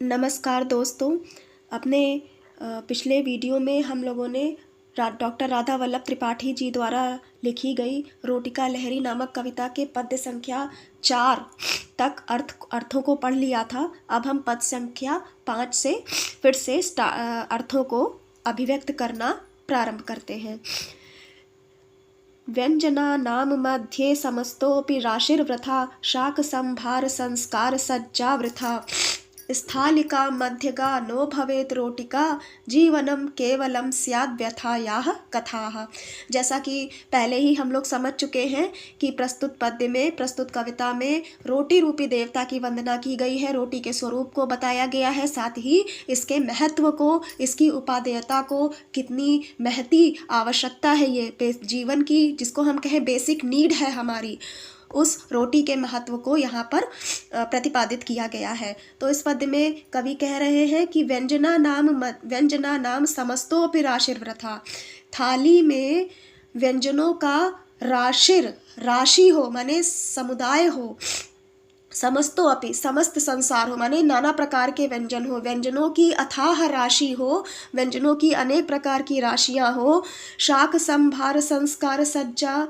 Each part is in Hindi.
नमस्कार दोस्तों। अपने पिछले वीडियो में हम लोगों ने डॉक्टर राधा वल्लभ त्रिपाठी जी द्वारा लिखी गई रोटिका लहरी नामक कविता के पद्य संख्या 4 तक अर्थों को पढ़ लिया था। अब हम पद संख्या 5 से फिर से अर्थों को अभिव्यक्त करना प्रारंभ करते हैं। व्यंजनानां मध्ये समस्तोऽपि राशिर्वृथा, शाकसंभार संस्कार सज्जा वृथा। स्थालिका मध्यगा नो भवेत् रोटिका, जीवनम केवलम स्याद् व्यथायाः कथाः। जैसा कि पहले ही हम लोग समझ चुके हैं कि प्रस्तुत पद्य में, प्रस्तुत कविता में रोटी रूपी देवता की वंदना की गई है। रोटी के स्वरूप को बताया गया है, साथ ही इसके महत्व को, इसकी उपादेयता को, कितनी महती आवश्यकता है ये जीवन की, जिसको हम कहें बेसिक नीड है हमारी, उस रोटी के महत्व को यहाँ पर प्रतिपादित किया गया है। तो इस पद्य में कवि कह रहे हैं कि व्यंजनानाम समस्तोऽपि राशिर्वृथा। थाली में व्यंजनों का राशि हो, माने समुदाय हो, समस्तोऽपि समस्त संसार हो, माने नाना प्रकार के व्यंजन हो, व्यंजनों की अथाह राशि हो, व्यंजनों की अनेक प्रकार की राशियाँ हो। शाक संभार संस्कार सज्जा,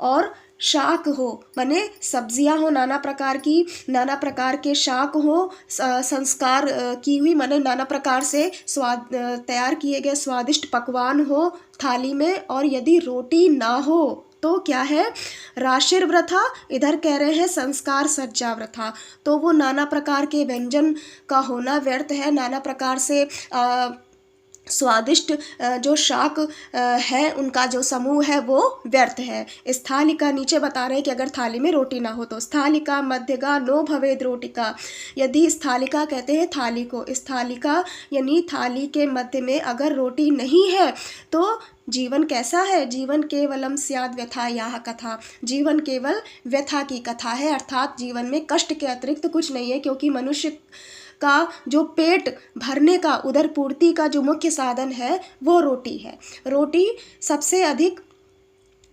और शाक हो माने सब्जियां हो नाना प्रकार की, नाना प्रकार के शाक हो, संस्कार की हुई माने नाना प्रकार से स्वाद तैयार किए गए स्वादिष्ट पकवान हो थाली में। और यदि रोटी ना हो तो क्या है, राशिर वृथा, इधर कह रहे हैं संस्कार सज्जा वृथा। तो वो नाना प्रकार के व्यंजन का होना व्यर्थ है, नाना प्रकार से स्वादिष्ट जो शाक है उनका जो समूह है वो व्यर्थ है। स्थालिका, नीचे बता रहे हैं कि अगर थाली में रोटी ना हो तो स्थालिका मध्यगा नो भवेद रोटिका। यदि स्थालिका कहते हैं थाली को, स्थालिका यानी थाली के मध्य में अगर रोटी नहीं है तो जीवन कैसा है, जीवन केवलम स्याद् व्यथायाः कथा। जीवन केवल व्यथा की कथा है, अर्थात जीवन में कष्ट के अतिरिक्त कुछ नहीं है, क्योंकि मनुष्य का जो पेट भरने का, उदर पूर्ति का जो मुख्य साधन है वो रोटी है। रोटी सबसे अधिक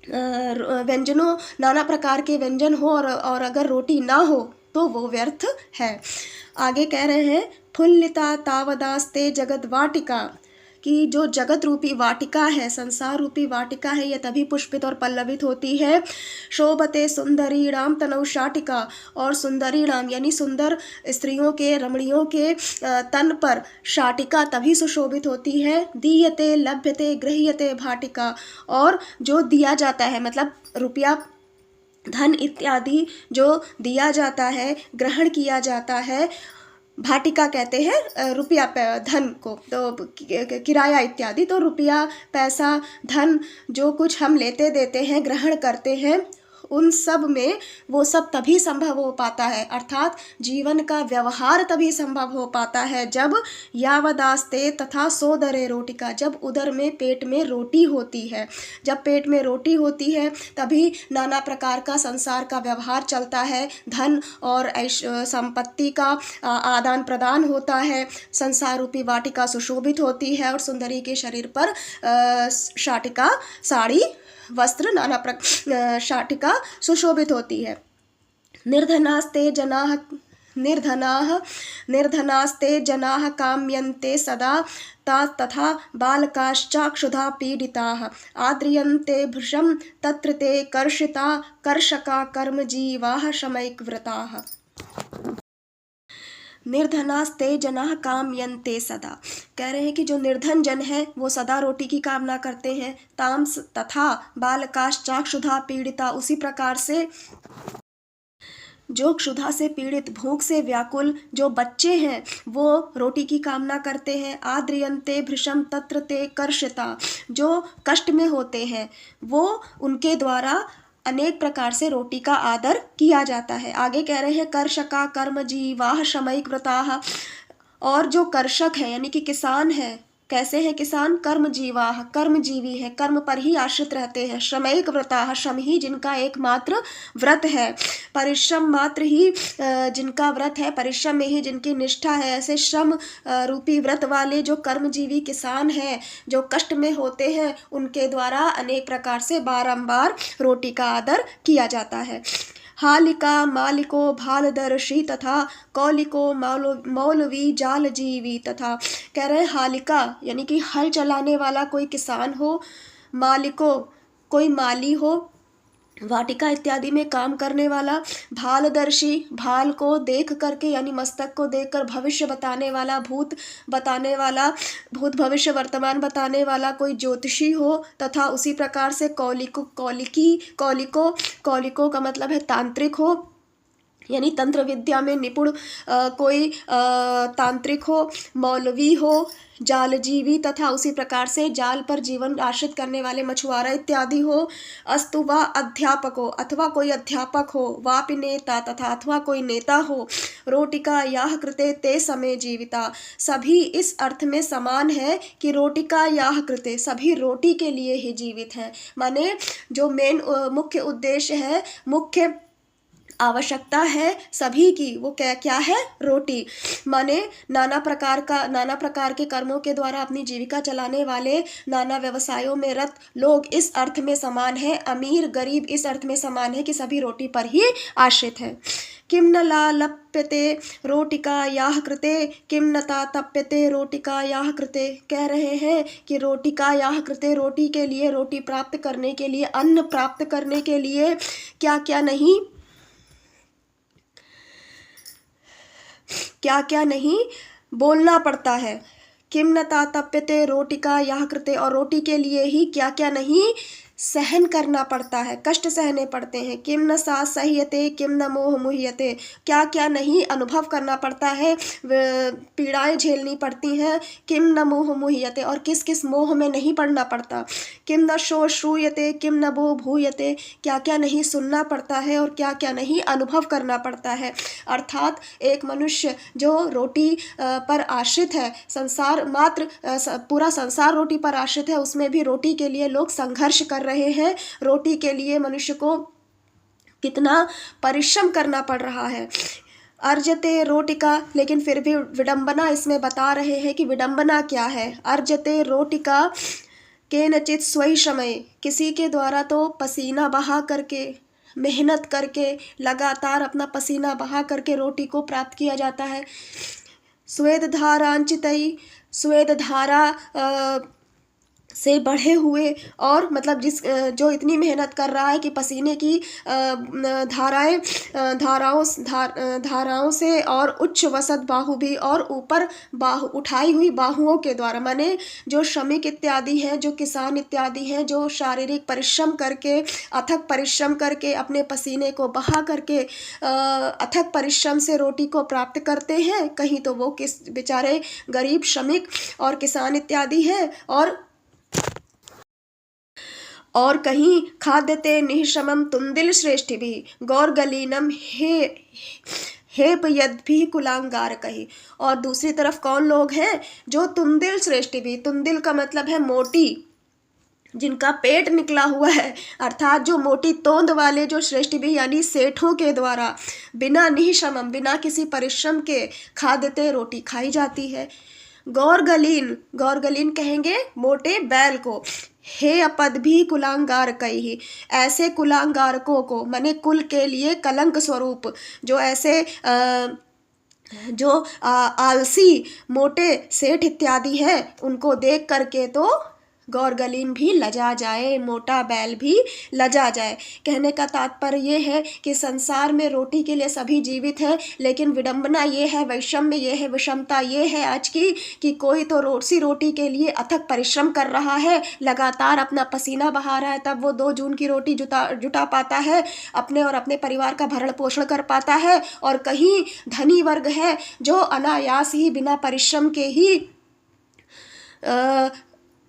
व्यंजनों, नाना प्रकार के व्यंजन हो और अगर रोटी ना हो तो वो व्यर्थ है। आगे कह रहे हैं फुल्लिता तावदास्ते जगत वाटिका, कि जो जगत रूपी वाटिका है, संसार रूपी वाटिका है, यह तभी पुष्पित और पल्लवित होती है। शोभते सुंदरीणाम तनौ शाटिका, और सुंदरीणाम यानी सुंदर स्त्रियों के, रमणियों के तन पर शाटिका तभी सुशोभित होती है। दीयते लभ्यते गृह्यते भाटिका, और जो दिया जाता है मतलब रुपया, धन इत्यादि जो दिया जाता है, ग्रहण किया जाता है, भाटिका कहते हैं रुपया धन को, तो किराया इत्यादि, तो रुपया पैसा धन जो कुछ हम लेते देते हैं, ग्रहण करते हैं, उन सब में वो सब तभी संभव हो पाता है, अर्थात जीवन का व्यवहार तभी संभव हो पाता है जब यावदास्ते तथा सोदरे रोटिका, जब उदर में, पेट में रोटी होती है। जब पेट में रोटी होती है तभी नाना प्रकार का संसार का व्यवहार चलता है, धन और संपत्ति का आदान प्रदान होता है, संसार रूपी वाटिका सुशोभित होती है, और सुंदरी के शरीर पर शाटिका, साड़ी, वस्त्र, नाना शाटिका सुशोभित होती है। निर्धनास्ते जनाः काम्यन्ते सदा तथा बालकाश्चाक्षुधा पीडिताः। आद्रियन्ते भृशं तत्र ते कर्षका कर्मजीवाः शमैकव्रताः। निर्धनास्ते जनाः कामयन्ते सदा, कह रहे हैं कि जो निर्धन जन है वो सदा रोटी की कामना करते हैं। ताम्स तथा बालकाश्चाक्षुधा पीड़िता, उसी प्रकार से जो क्षुधा से पीड़ित, भूख से व्याकुल जो बच्चे हैं वो रोटी की कामना करते हैं। आद्रियन्ते भृशं तत्र ते कर्षिता, जो कष्ट में होते हैं वो उनके द्वारा अनेक प्रकार से रोटी का आदर किया जाता है। आगे कह रहे हैं कर्षका कर्मजीवाः शमैकव्रताः, और जो कर्षक है यानी कि किसान है, कैसे हैं किसान, कर्मजीवाः, कर्मजीवी है, कर्म पर ही आश्रित रहते हैं। शमैकव्रताः, श्रम ही जिनका एकमात्र व्रत है, परिश्रम मात्र ही जिनका व्रत है, परिश्रम में ही जिनकी निष्ठा है। ऐसे श्रम रूपी व्रत वाले जो कर्मजीवी किसान हैं, जो कष्ट में होते हैं, उनके द्वारा अनेक प्रकार से बारंबार रोटी का आदर किया जाता है। हालिका मालिको भालदर्शी तथा कौलिको मौलवी जालजीवी तथा। कह रहे हैं हालिका यानी कि हल चलाने वाला कोई किसान हो, मालिको कोई माली हो, वाटिका इत्यादि में काम करने वाला, भालदर्शी भाल को देख करके यानी मस्तक को देखकर भविष्य बताने वाला, भूत बताने वाला, भूत भविष्य वर्तमान बताने वाला कोई ज्योतिषी हो, तथा उसी प्रकार से कौलिको का मतलब है तांत्रिक हो यानी तंत्र विद्या में निपुण कोई तांत्रिक हो, मौलवी हो, जालजीवी तथा उसी प्रकार से जाल पर जीवन आश्रित करने वाले मछुआरा इत्यादि हो, अस्तु वा अध्यापक हो अथवा कोई अध्यापक हो, वापि नेता तथा अथवा कोई नेता हो, रोटिका याह कृते ते समय जीविता। सभी इस अर्थ में समान है कि रोटिका याह कृते सभी रोटी के लिए ही जीवित हैं। माने जो मेन मुख्य उद्देश्य है, मुख्य आवश्यकता है सभी की, वो क्या है? रोटी। माने नाना प्रकार के कर्मों के द्वारा अपनी जीविका चलाने वाले, नाना व्यवसायों में रत लोग इस अर्थ में समान है, अमीर गरीब इस अर्थ में समान है कि सभी रोटी पर ही आश्रित है। किम न ला लप्यते रोटिका याह कृते किम न ता तप्यते रोटिका याह कृते। कह रहे हैं कि रोटिका याह कृते रोटी के लिए, रोटी प्राप्त करने के लिए, अन्न प्राप्त करने के लिए क्या नहीं बोलना पड़ता है। किम न तातप्यते रोटिका याह कृते, और रोटी के लिए ही क्या क्या नहीं सहन करना पड़ता है, कष्ट सहने पड़ते हैं। किम न सा सह्यते किम न मोह मुह्यते, क्या क्या नहीं अनुभव करना पड़ता है, पीड़ाएं झेलनी पड़ती हैं। किम न मोह मुह्यते, और किस किस मोह में नहीं पड़ना पड़ता। किम न शो श्रूयते किम न भो भूयते, क्या क्या नहीं सुनना पड़ता है और क्या क्या नहीं अनुभव करना पड़ता है। अर्थात एक मनुष्य जो रोटी पर आश्रित है, संसार मात्र पूरा संसार रोटी पर आश्रित है, उसमें भी रोटी के लिए लोग संघर्ष कर रहे हैं। रोटी के लिए मनुष्य को कितना परिश्रम करना पड़ रहा है। अर्जते रोटिका, लेकिन फिर भी विडंबना इसमें बता रहे हैं कि विडंबना क्या है। अर्जते रोटिका केनचित स्वयं समय, किसी के द्वारा तो पसीना बहा करके, मेहनत करके, लगातार अपना पसीना बहा करके रोटी को प्राप्त किया जाता है। स्वेद धारांचितई, स्वेद धारा से बढ़े हुए, और मतलब जो इतनी मेहनत कर रहा है कि पसीने की धाराओं से, और उच्च वसत बाहु भी, और ऊपर उठाई हुई बाहुओं के द्वारा। माने जो श्रमिक इत्यादि हैं, जो किसान इत्यादि हैं, जो शारीरिक परिश्रम करके, अथक परिश्रम करके, अपने पसीने को बहा करके अथक परिश्रम से रोटी को प्राप्त करते हैं, कहीं तो वो किस बेचारे गरीब श्रमिक और किसान इत्यादि हैं, और कहीं खाद्यते निःश्रमं तुंदिल श्रेष्ठ भी गौरगलीनम हेपयद्भि कुलांगार कही। और दूसरी तरफ कौन लोग हैं? जो तुंदिल श्रेष्ठ भी, तुंदिल का मतलब है मोटी, जिनका पेट निकला हुआ है, अर्थात जो मोटी तोंद वाले, जो श्रेष्ठ भी यानी सेठों के द्वारा बिना निःश्रमम बिना किसी परिश्रम के खाद्यते रोटी खाई जाती है। गौरगलीन कहेंगे मोटे बैल को। हे अपद भी कुलांगार कही, ऐसे कुलांगारकों को, माने कुल के लिए कलंक स्वरूप, जो ऐसे जो आलसी मोटे सेठ इत्यादि हैं, उनको देख करके तो गौरगलीन भी लजा जाए, मोटा बैल भी लजा जाए। कहने का तात्पर्य ये है कि संसार में रोटी के लिए सभी जीवित हैं, लेकिन विडंबना ये है, वैषम्य ये है, विषमता ये है आज की, कि कोई तो रोटी के लिए अथक परिश्रम कर रहा है, लगातार अपना पसीना बहा रहा है, तब वो 2 जून की रोटी जुटा पाता है, अपने और अपने परिवार का भरण पोषण कर पाता है। और कहीं धनी वर्ग है जो अनायास ही बिना परिश्रम के ही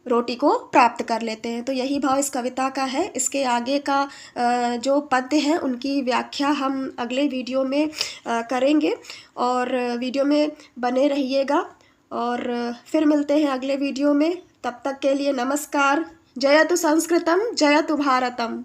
रोटी को प्राप्त कर लेते हैं। तो यही भाव इस कविता का है। इसके आगे का जो पद्य हैं उनकी व्याख्या हम अगले वीडियो में करेंगे, और वीडियो में बने रहिएगा, और फिर मिलते हैं अगले वीडियो में। तब तक के लिए नमस्कार। जयतु संस्कृतम, जयतु भारतम।